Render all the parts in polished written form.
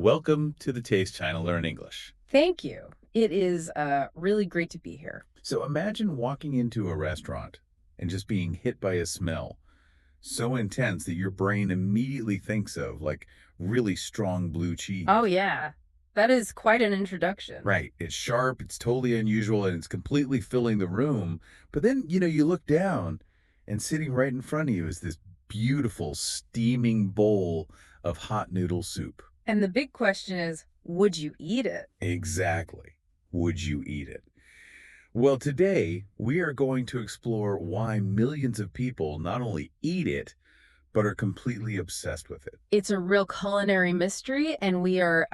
Welcome to the Taste China Learn English. Thank you. It is really great to be here. So imagine walking into a restaurant and just being hit by a smell so intense that your brain immediately thinks of like really strong blue Oh, cheese. yeah. That is quite an introduction. Right. It's sharp, it's totally unusual, and it's completely filling the room. But then, you look down and sitting right in front of you is this beautiful steaming bowl of hot noodle soup. And the big question is, would you eat it? Exactly. Would you eat it? Well, today we are going to explore why millions of people not only eat it, but are completely obsessed with it. It's a real culinary mystery, and we are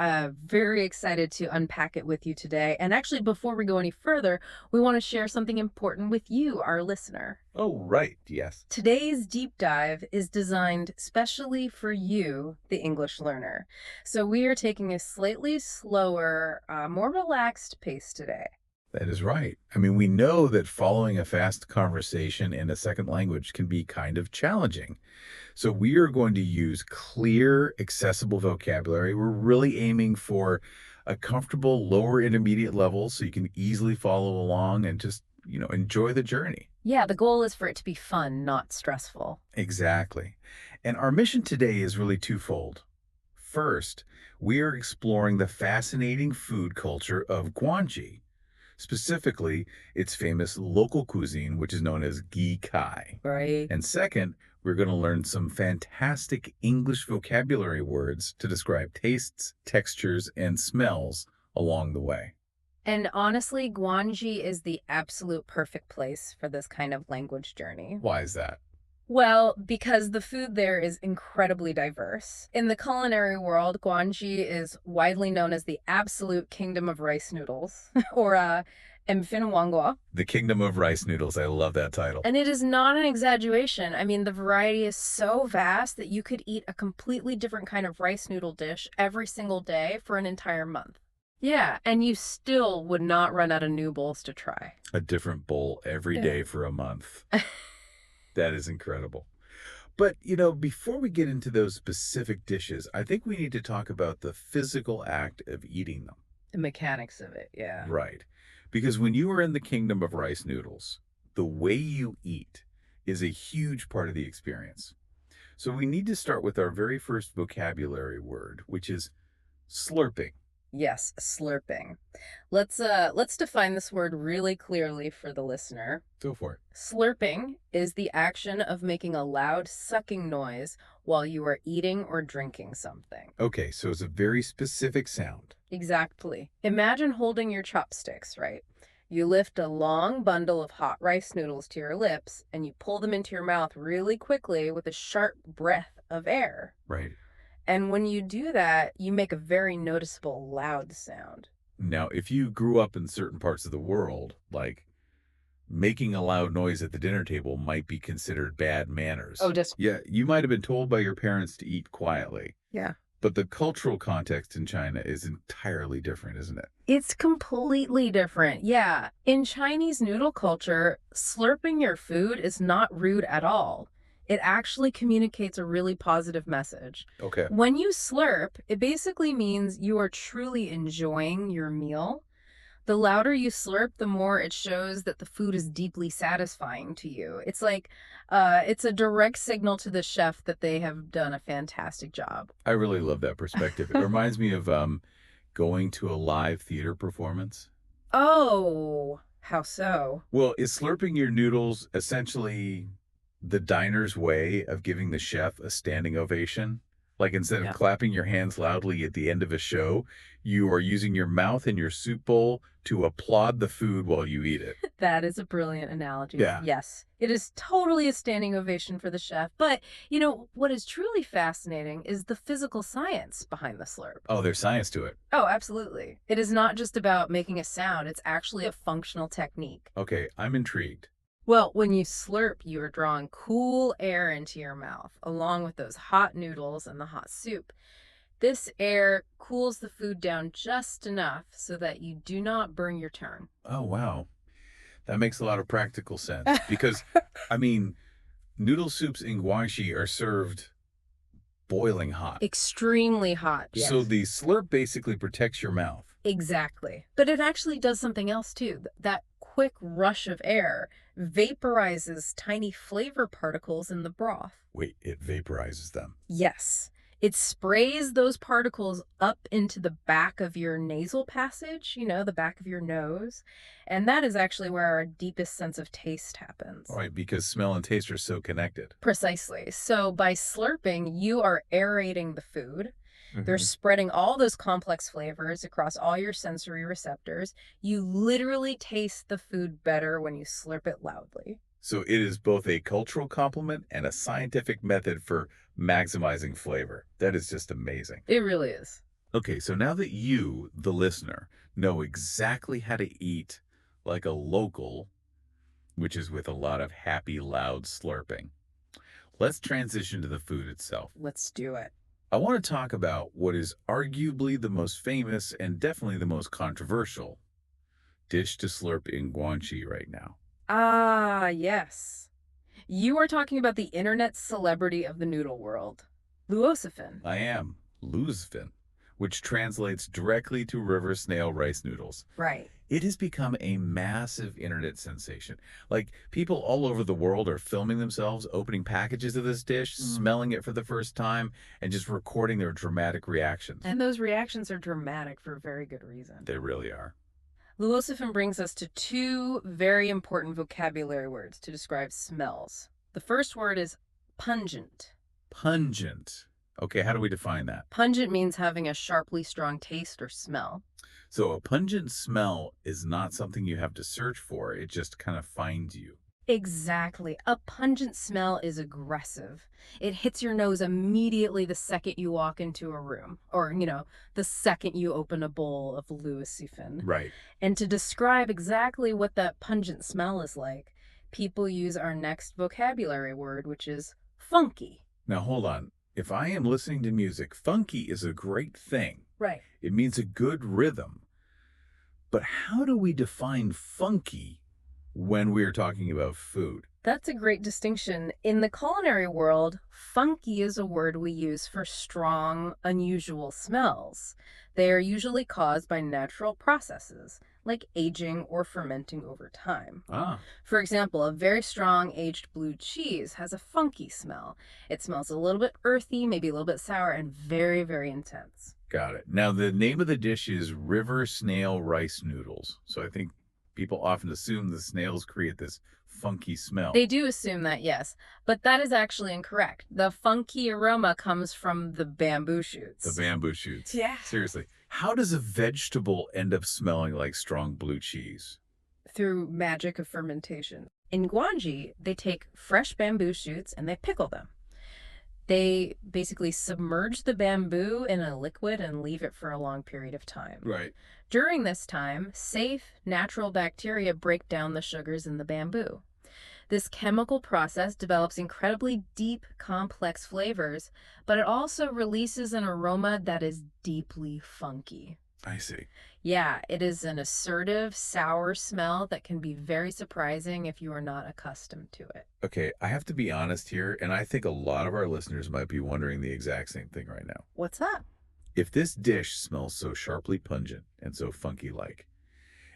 very excited to unpack it with you today. And actually, before we go any further, we want to share something important with you, our listener. Oh, right. Yes. Today's deep dive is designed specially for you, the English learner. So we are taking a slightly slower, more relaxed pace today. That is right. I mean, we know that following a fast conversation in a second language can be kind of challenging. So we are going to use clear, accessible vocabulary. We're really aiming for a comfortable lower intermediate level so you can easily follow along and just, enjoy the journey. Yeah, the goal is for it to be fun, not stressful. Exactly. And our mission today is really twofold. First, we are exploring the fascinating food culture of Guangxi, specifically its famous local cuisine, which is known as Gi Kai. Right. And second, we're going to learn some fantastic English vocabulary words to describe tastes, textures, and smells along the way. And honestly, Guangxi is the absolute perfect place for this kind of language journey. Why is that? Well, because the food there is incredibly diverse. In the culinary world, Guangxi is widely known as the absolute kingdom of rice noodles, or Emphin Wangguo. The Kingdom of Rice Noodles. I love that title. And it is not an exaggeration. I mean, the variety is so vast that you could eat a completely different kind of rice noodle dish every single day for an entire month. Yeah, and you still would not run out of new bowls to try. A different bowl every Yeah. day for a month. That is incredible. But, before we get into those specific dishes, I think we need to talk about the physical act of eating them. The mechanics of it, yeah. Right. Because when you are in the kingdom of rice noodles, the way you eat is a huge part of the experience. So we need to start with our very first vocabulary word, which is slurping. Yes, slurping. Let's define this word really clearly for the listener. Go for it. Slurping is the action of making a loud sucking noise while you are eating or drinking something. Okay, so it's a very specific sound. Exactly. Imagine holding your chopsticks, right? You lift a long bundle of hot rice noodles to your lips and you pull them into your mouth really quickly with a sharp breath of air. Right. And when you do that, you make a very noticeable loud sound. Now, if you grew up in certain parts of the world, like making a loud noise at the dinner table might be considered bad manners. Oh, just Yeah, you might have been told by your parents to eat quietly. yeah. But the cultural context in China is entirely different, isn't it? It's completely different. Yeah. In Chinese noodle culture, slurping your food is not rude at all. It actually communicates a really positive message. Okay. When you slurp, it basically means you are truly enjoying your meal. The louder you slurp, the more it shows that the food is deeply satisfying to you. It's a direct signal to the chef that they have done a fantastic job. I really love that perspective. It reminds me of going to a live theater performance. Oh, how so? Well, is slurping your noodles essentially the diner's way of giving the chef a standing ovation? Like instead of Yeah. clapping your hands loudly at the end of a show, you are using your mouth and your soup bowl to applaud the food while you eat it. That is a brilliant analogy. Yeah. Yes, it is totally a standing ovation for the chef. But, what is truly fascinating is the physical science behind the slurp. Oh, there's science to it. Oh, absolutely. It is not just about making a sound, it's actually a functional technique. Okay, I'm intrigued. Well, when you slurp, you are drawing cool air into your mouth, along with those hot noodles and the hot soup. This air cools the food down just enough so that you do not burn your tongue. Oh, wow. That makes a lot of practical sense because, I mean, noodle soups in Guangxi are served boiling hot. Extremely hot. So Yes. the slurp basically protects your mouth. Exactly. But it actually does something else too. That quick rush of air vaporizes tiny flavor particles in the broth. Wait, it vaporizes them. Yes. It sprays those particles up into the back of your nasal passage, the back of your nose. And that is actually where our deepest sense of taste happens. Right, because smell and taste are so connected. Precisely. So by slurping, you are aerating the food. They're Mhm. spreading all those complex flavors across all your sensory receptors. You literally taste the food better when you slurp it loudly. So it is both a cultural complement and a scientific method for maximizing flavor. That is just amazing. It really is. Okay, so now that you, the listener, know exactly how to eat like a local, which is with a lot of happy, loud slurping, let's transition to the food itself. Let's do it. I want to talk about what is arguably the most famous and definitely the most controversial dish to slurp in Guangxi right now. Ah, yes. You are talking about the internet celebrity of the noodle world, Luosifin. I am Luzvin, which translates directly to river snail rice noodles. Right. It has become a massive internet sensation. Like, people all over the world are filming themselves opening packages of this dish, smelling it for the first time, and just recording their dramatic reactions. And those reactions are dramatic for a very good reason. They really are. Luosifin brings us to two very important vocabulary words to describe smells. The first word is pungent. Pungent. Okay, how do we define that? Pungent means having a sharply strong taste or smell. So a pungent smell is not something you have to search for. It just kind of finds you. Exactly. A pungent smell is aggressive. It hits your nose immediately the second you walk into a room, or, the second you open a bowl of Luosifin. Right. And to describe exactly what that pungent smell is like, people use our next vocabulary word, which is funky. Now, hold on. If I am listening to music, funky is a great thing. Right. It means a good rhythm. But how do we define funky when we are talking about food? That's a great distinction. In the culinary world, funky is a word we use for strong, unusual smells. They are usually caused by natural processes, like aging or fermenting over time. Ah, For example, a very strong aged blue cheese has a funky smell. It smells a little bit earthy, maybe a little bit sour, and very, very intense. got it. Now, the name of the dish is river snail rice noodles. So I think people often assume the snails create this funky smell. They do assume that, yes, but that is actually incorrect. The funky aroma comes from the bamboo shoots. The bamboo shoots. Yeah. Seriously. How does a vegetable end up smelling like strong blue cheese? Through magic of fermentation. In Guangxi, they take fresh bamboo shoots and they pickle them. They basically submerge the bamboo in a liquid and leave it for a long period of time. Right. During this time, safe, natural bacteria break down the sugars in the bamboo. This chemical process develops incredibly deep, complex flavors, but it also releases an aroma that is deeply funky. I see. Yeah, it is an assertive, sour smell that can be very surprising if you are not accustomed to it. Okay, I have to be honest here, and I think a lot of our listeners might be wondering the exact same thing right now. What's that? If this dish smells so sharply pungent and so funky-like,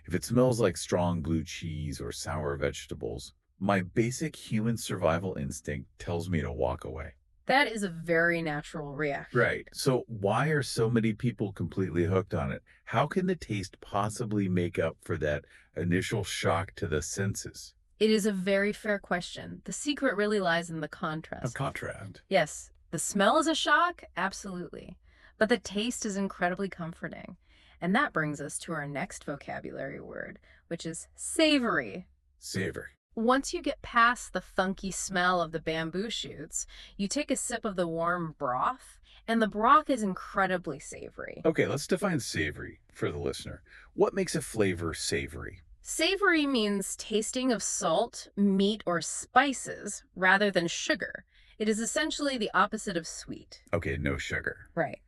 if it smells like strong blue cheese or sour vegetables, my basic human survival instinct tells me to walk away. That is a very natural reaction. Right. So why are so many people completely hooked on it? How can the taste possibly make up for that initial shock to the senses? It is a very fair question. The secret really lies in the A contrast. contrast. Yes, the smell is a shock, absolutely. But the taste is incredibly comforting. And that brings us to our next vocabulary word, which is savory. Savor. Once you get past the funky smell of the bamboo shoots, you take a sip of the warm broth, and the broth is incredibly savory. Okay, let's define savory for the listener. What makes a flavor savory? Savory means tasting of salt, meat, or spices rather than sugar. It is essentially the opposite of sweet. Okay, no sugar. Right.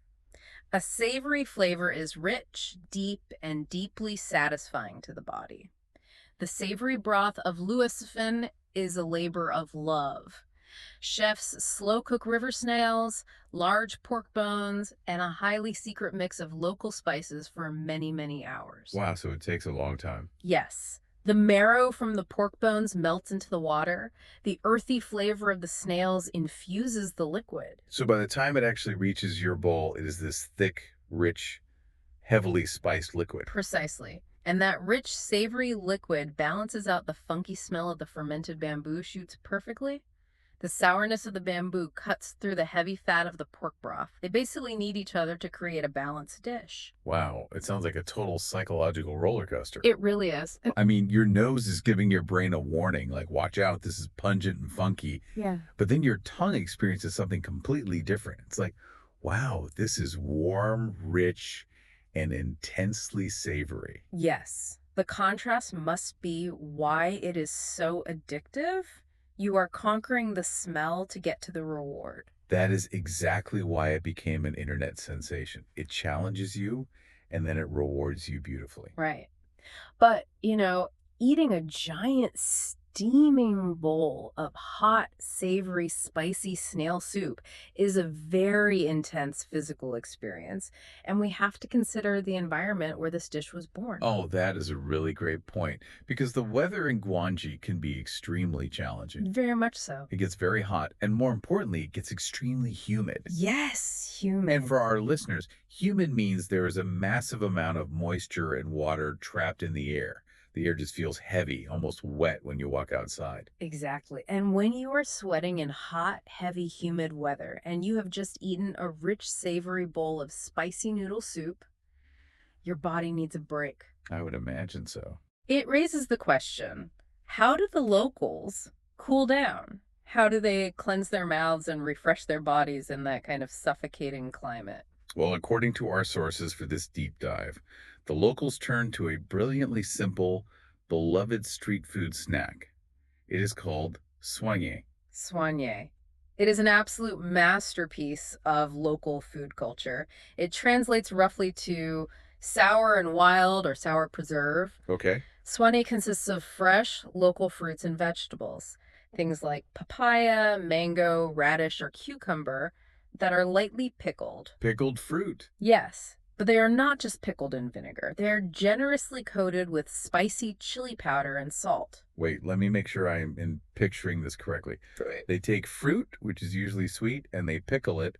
A savory flavor is rich, deep, and deeply satisfying to the body. The savory broth of Luosifin is a labor of love. Chefs slow cook river snails, large pork bones, and a highly secret mix of local spices for many, many hours. Wow, so it takes a long time. Yes. The marrow from the pork bones melts into the water. The earthy flavor of the snails infuses the liquid. So by the time it actually reaches your bowl, it is this thick, rich, heavily spiced liquid. Precisely. And that rich, savory liquid balances out the funky smell of the fermented bamboo shoots perfectly. The sourness of the bamboo cuts through the heavy fat of the pork broth. They basically need each other to create a balanced dish. Wow, it sounds like a total psychological roller coaster. It really is. I mean, your nose is giving your brain a warning, like, watch out, this is pungent and funky. Yeah. But then your tongue experiences something completely different. It's like, wow, this is warm, rich, and intensely savory. Yes. The contrast must be why it is so addictive. You are conquering the smell to get to the reward. That is exactly why it became an internet sensation. It challenges you, and then it rewards you beautifully. Right. But, eating a giant steaming bowl of hot, savory, spicy snail soup is a very intense physical experience, and we have to consider the environment where this dish was born. Oh, that is a really great point, because the weather in Guangxi can be extremely challenging. Very much so. It gets very hot, and more importantly, it gets extremely humid. Yes, And humid. for our listeners, humid means there is a massive amount of moisture and water trapped in the air. The air just feels heavy, almost wet when you walk outside. Exactly. And when you are sweating in hot, heavy, humid weather and you have just eaten a rich, savory bowl of spicy noodle soup, your body needs a break. I would imagine so. It raises the question, how do the locals cool down? How do they cleanse their mouths and refresh their bodies in that kind of suffocating climate? Well, according to our sources for this deep dive, the locals turned to a brilliantly simple, beloved street food snack. It is called soigné. Soigné. It is an absolute masterpiece of local food culture. It translates roughly to sour and wild or sour preserve. Okay. Soigné consists of fresh, local fruits and vegetables, things like papaya, mango, radish, or cucumber that are lightly pickled. Pickled fruit. Yes, but they are not just pickled in vinegar. They are generously coated with spicy chili powder and salt. Wait, let me make sure I'm picturing this correctly. Right. They take fruit, which is usually sweet, and they pickle it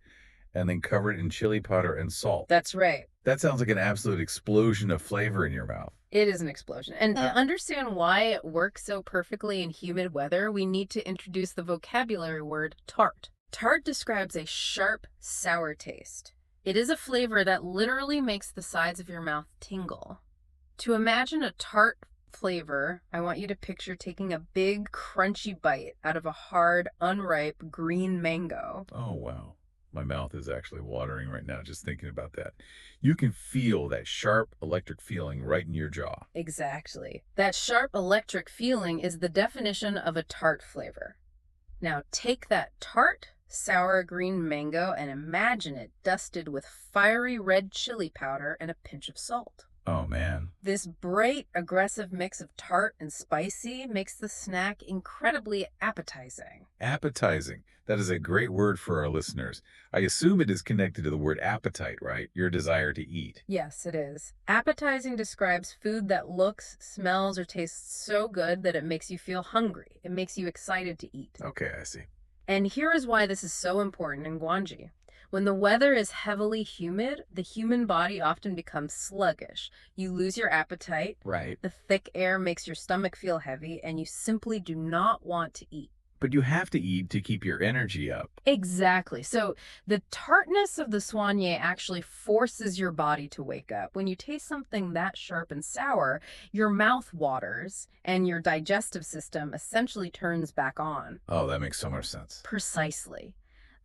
and then cover it in chili powder and salt. That's right. That sounds like an absolute explosion of flavor in your mouth. It is an explosion. And to understand why it works so perfectly in humid weather, we need to introduce the vocabulary word tart. Tart describes a sharp, sour taste. It is a flavor that literally makes the sides of your mouth tingle. To imagine a tart flavor, I want you to picture taking a big, crunchy bite out of a hard, unripe green mango. Oh, wow. My mouth is actually watering right now just thinking about that. You can feel that sharp electric feeling right in your jaw. Exactly. That sharp electric feeling is the definition of a tart flavor. Now take that tart, sour green mango and imagine it dusted with fiery red chili powder and a pinch of salt. Oh, man. This bright, aggressive mix of tart and spicy makes the snack incredibly appetizing. Appetizing. That is a great word for our listeners. I assume it is connected to the word appetite, right? Your desire to eat. Yes, it is. Appetizing describes food that looks, smells, or tastes so good that it makes you feel hungry. It makes you excited to eat. Okay, I see. And here is why this is so important in Guangxi. When the weather is heavily humid, the human body often becomes sluggish. You lose your appetite, Right. the thick air makes your stomach feel heavy, and you simply do not want to eat. But you have to eat to keep your energy up. Exactly. So the tartness of the soigné actually forces your body to wake up. When you taste something that sharp and sour, your mouth waters and your digestive system essentially turns back on. Oh, that makes so much sense. Precisely.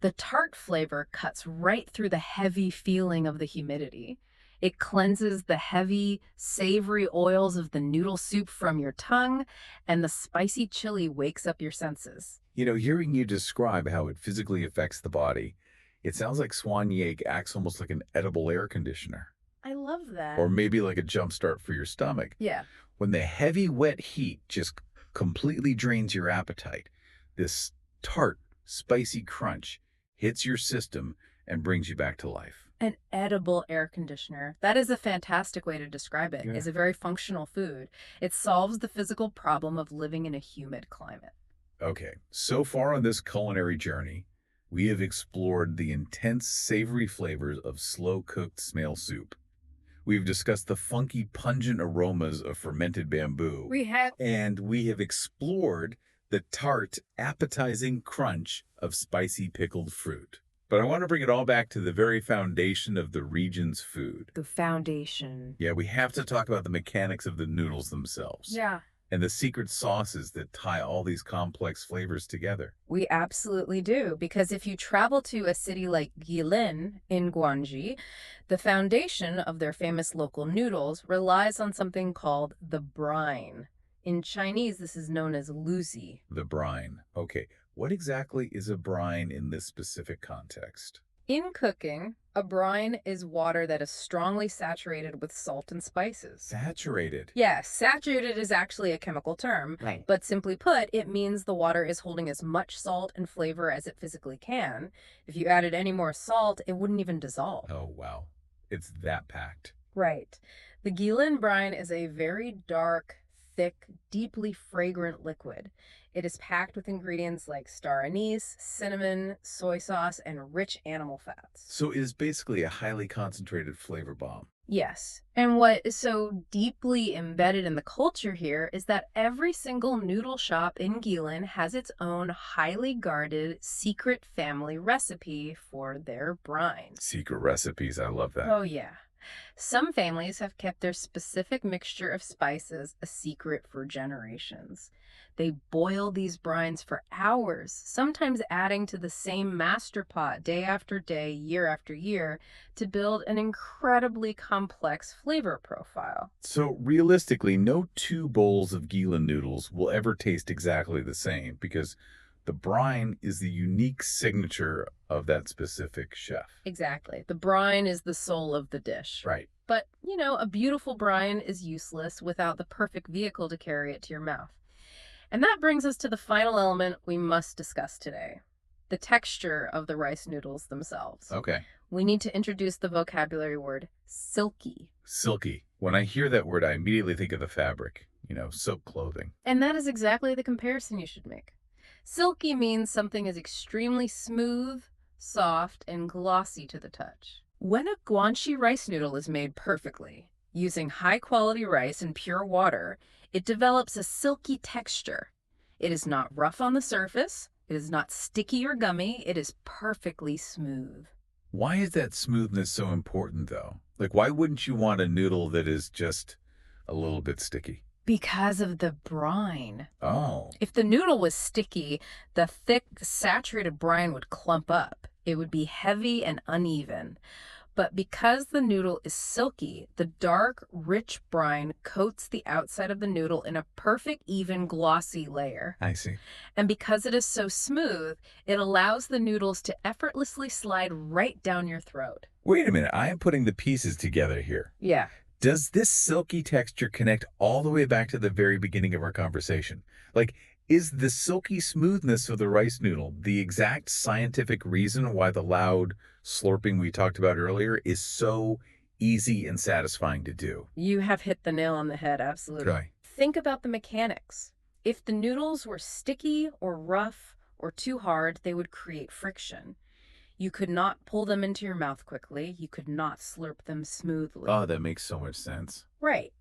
The tart flavor cuts right through the heavy feeling of the humidity. It cleanses the heavy, savory oils of the noodle soup from your tongue, and the spicy chili wakes up your senses. You know, hearing you describe how it physically affects the body, it sounds like soigné acts almost like an edible air conditioner, I love that. or maybe like a jump start for your stomach. Yeah. When the heavy, wet heat just completely drains your appetite, this tart spicy crunch hits your system and brings you back to life. An edible air conditioner. That is a fantastic way to describe it. Yeah. It's a very functional food. It solves the physical problem of living in a humid climate. Okay, so far on this culinary journey, we have explored the intense, savory flavors of slow-cooked snail soup. We've discussed the funky, pungent aromas of fermented bamboo. We have And we have explored the tart, appetizing crunch of spicy pickled fruit. But I want to bring it all back to the very foundation of the region's food. the foundation. Yeah, we have to talk about the mechanics of the noodles themselves Yeah. and the secret sauces that tie all these complex flavors together. We absolutely do, because if you travel to a city like Guilin in Guangxi, the foundation of their famous local noodles relies on something called the brine. In Chinese, this is known as luzi. The brine. Okay, what exactly is a brine in this specific context? In cooking, a brine is water that is strongly saturated with salt and spices. Saturated. Yes, saturated is actually a chemical term, Right. but simply put, it means the water is holding as much salt and flavor as it physically can. If you added any more salt, it wouldn't even dissolve. Oh, wow. It's that packed. Right. The Guilin brine is a very dark, thick, deeply fragrant liquid. It is packed with ingredients like star anise, cinnamon, soy sauce, and rich animal fats. So it is basically a highly concentrated flavor bomb. Yes. And what is so deeply embedded in the culture here is that every single noodle shop in Guilin has its own highly guarded secret family recipe for their brine. Secret recipes, I love that. Oh, yeah. Some families have kept their specific mixture of spices a secret for generations. They boil these brines for hours, sometimes adding to the same master pot day after day, year after year, to build an incredibly complex flavor profile. So realistically, no two bowls of Gila noodles will ever taste exactly the same because the brine is the unique signature of that specific chef. Exactly. The brine is the soul of the dish. Right. But, you know, a beautiful brine is useless without the perfect vehicle to carry it to your mouth. And that brings us to the final element we must discuss today, the texture of the rice noodles themselves. Okay. We need to introduce the vocabulary word silky. Silky. When I hear that word, I immediately think of the fabric, silk clothing. And that is exactly the comparison you should make. Silky means something is extremely smooth, soft, and glossy to the touch. When a guanxi rice noodle is made perfectly, using high-quality rice and pure water, it develops a silky texture. It is not rough on the surface, it is not sticky or gummy, it is perfectly smooth. Why is that smoothness so important, though? Like, why wouldn't you want a noodle that is just a little bit sticky? Because of the brine. Oh, If the noodle was sticky, the thick, saturated brine would clump up. It would be heavy and uneven. But because the noodle is silky, the dark, rich brine coats the outside of the noodle in a perfect, even, glossy layer. I see. And because it is so smooth, it allows the noodles to effortlessly slide right down your throat. Wait a minute. I am putting the pieces together here. Yeah. Does this silky texture connect all the way back to the very beginning of our conversation? Like, is the silky smoothness of the rice noodle the exact scientific reason why the loud slurping we talked about earlier is so easy and satisfying to do? You have hit the nail on the head, absolutely. Okay. Think about the mechanics. If the noodles were sticky or rough or too hard, they would create friction. You could not pull them into your mouth quickly. You could not slurp them smoothly. Oh, that makes so much sense. Right.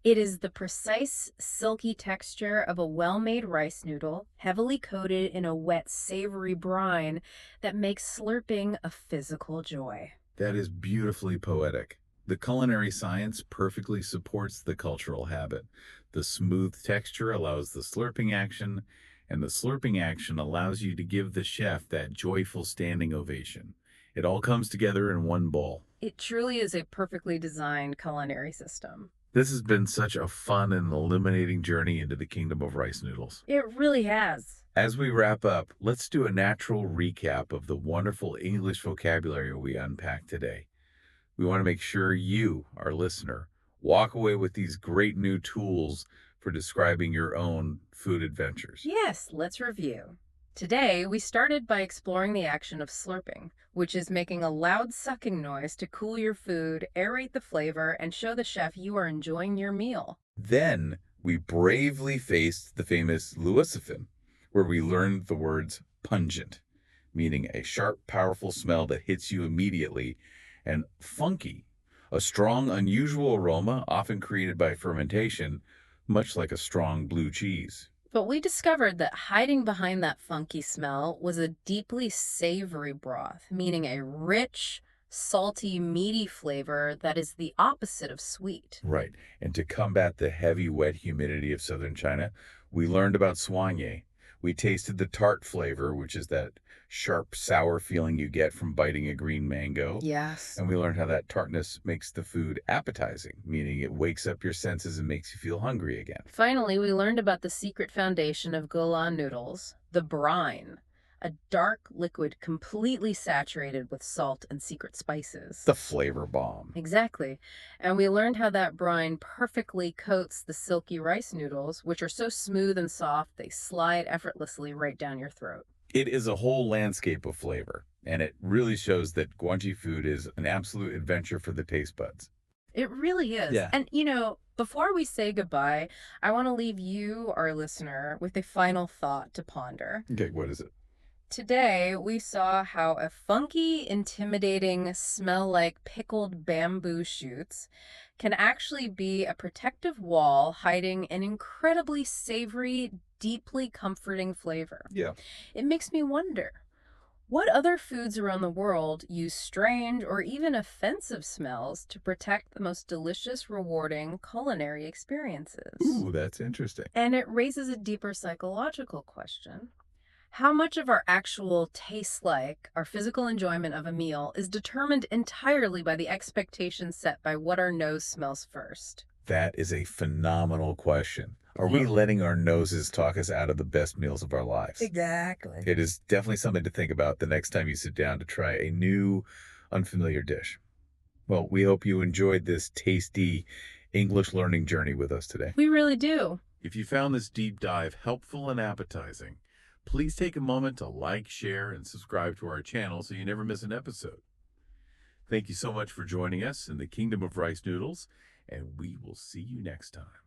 It is the precise, silky texture of a well-made rice noodle, heavily coated in a wet, savory brine, that makes slurping a physical joy. That is beautifully poetic. The culinary science perfectly supports the cultural habit. The smooth texture allows the slurping action, and the slurping action allows you to give the chef that joyful standing ovation. It all comes together in one bowl. It truly is a perfectly designed culinary system. This has been such a fun and illuminating journey into the kingdom of rice noodles. It really has. As we wrap up, let's do a natural recap of the wonderful English vocabulary we unpacked today. We want to make sure you, our listener, walk away with these great new tools for describing your own food adventures. Yes, let's review. Today, we started by exploring the action of slurping, which is making a loud sucking noise to cool your food, aerate the flavor, and show the chef you are enjoying your meal. Then we bravely faced the famous lucifen, where we learned the words pungent, meaning a sharp, powerful smell that hits you immediately, and funky, a strong, unusual aroma often created by fermentation, much like a strong blue cheese. But we discovered that hiding behind that funky smell was a deeply savory broth, meaning a rich, salty, meaty flavor that is the opposite of sweet. Right. And to combat the heavy, wet humidity of southern China, we learned about soigné. We tasted the tart flavor, which is that sharp, sour feeling you get from biting a green mango. Yes. And we learned how that tartness makes the food appetizing, meaning it wakes up your senses and makes you feel hungry again. Finally, we learned about the secret foundation of Golan noodles, the brine, a dark liquid completely saturated with salt and secret spices. The flavor bomb. Exactly. And we learned how that brine perfectly coats the silky rice noodles, which are so smooth and soft they slide effortlessly right down your throat. It is a whole landscape of flavor, and it really shows that Guangxi food is an absolute adventure for the taste buds. It really is. Yeah. And, before we say goodbye, I want to leave you, our listener, with a final thought to ponder. Okay, what is it? Today, we saw how a funky, intimidating smell like pickled bamboo shoots can actually be a protective wall hiding an incredibly savory, deeply comforting flavor. Yeah. It makes me wonder, what other foods around the world use strange or even offensive smells to protect the most delicious, rewarding culinary experiences? Ooh, that's interesting. And it raises a deeper psychological question. How much of our actual taste like, our physical enjoyment of a meal, is determined entirely by the expectations set by what our nose smells first? That is a phenomenal question. Are we Yeah. letting our noses talk us out of the best meals of our lives? Exactly. It is definitely something to think about the next time you sit down to try a new, unfamiliar dish. Well, we hope you enjoyed this tasty English learning journey with us today. We really do. If you found this deep dive helpful and appetizing, please take a moment to like, share, and subscribe to our channel so you never miss an episode. Thank you so much for joining us in the Kingdom of Rice Noodles, and we will see you next time.